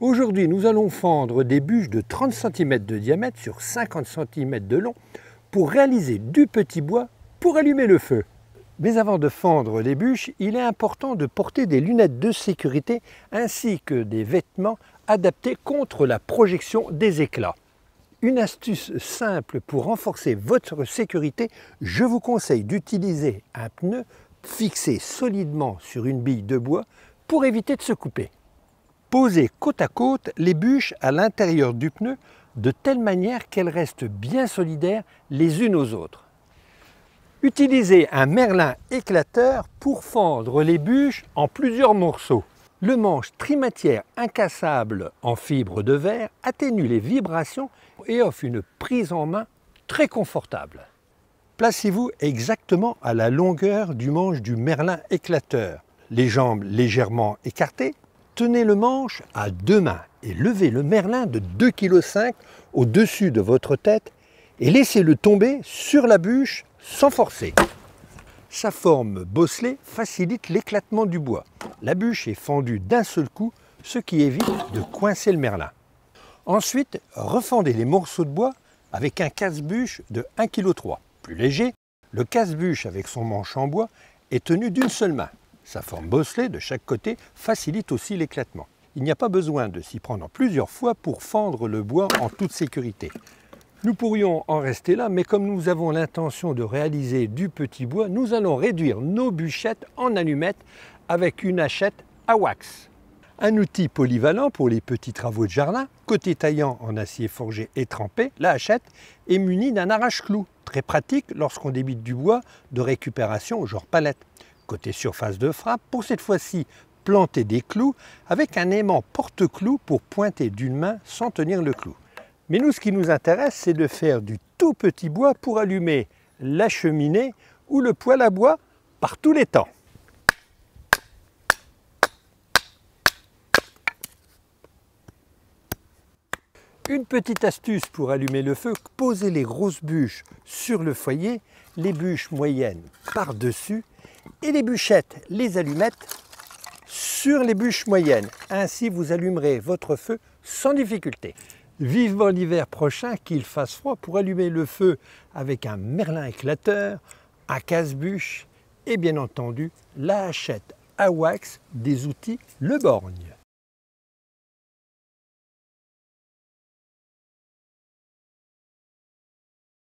Aujourd'hui, nous allons fendre des bûches de 30 cm de diamètre sur 50 cm de long pour réaliser du petit bois pour allumer le feu. Mais avant de fendre les bûches, il est important de porter des lunettes de sécurité ainsi que des vêtements adaptés contre la projection des éclats. Une astuce simple pour renforcer votre sécurité, je vous conseille d'utiliser un pneu fixé solidement sur une bille de bois pour éviter de se couper. Posez côte à côte les bûches à l'intérieur du pneu de telle manière qu'elles restent bien solidaires les unes aux autres. Utilisez un merlin éclateur pour fendre les bûches en plusieurs morceaux. Le manche trimatière incassable en fibre de verre atténue les vibrations et offre une prise en main très confortable. Placez-vous exactement à la longueur du manche du merlin éclateur, les jambes légèrement écartées. Tenez le manche à deux mains et levez le merlin de 2,5 kg au-dessus de votre tête et laissez-le tomber sur la bûche sans forcer. Sa forme bosselée facilite l'éclatement du bois. La bûche est fendue d'un seul coup, ce qui évite de coincer le merlin. Ensuite, refendez les morceaux de bois avec un casse-bûche de 1,3 kg. Plus léger, le casse-bûche avec son manche en bois est tenu d'une seule main. Sa forme bosselée de chaque côté facilite aussi l'éclatement. Il n'y a pas besoin de s'y prendre plusieurs fois pour fendre le bois en toute sécurité. Nous pourrions en rester là, mais comme nous avons l'intention de réaliser du petit bois, nous allons réduire nos bûchettes en allumettes avec une hachette à wax. Un outil polyvalent pour les petits travaux de jardin. Côté taillant en acier forgé et trempé, la hachette est munie d'un arrache-clous, très pratique lorsqu'on débite du bois de récupération genre palette. Côté surface de frappe, pour cette fois-ci planter des clous avec un aimant porte-clous pour pointer d'une main sans tenir le clou. Mais nous, ce qui nous intéresse, c'est de faire du tout petit bois pour allumer la cheminée ou le poêle à bois par tous les temps. Une petite astuce pour allumer le feu, posez les grosses bûches sur le foyer, les bûches moyennes par-dessus et les bûchettes, les allumettes, sur les bûches moyennes. Ainsi, vous allumerez votre feu sans difficulté. Vivement l'hiver prochain, qu'il fasse froid pour allumer le feu avec un merlin éclateur, un casse-bûche et bien entendu la hachette à wax des outils Le Borgne.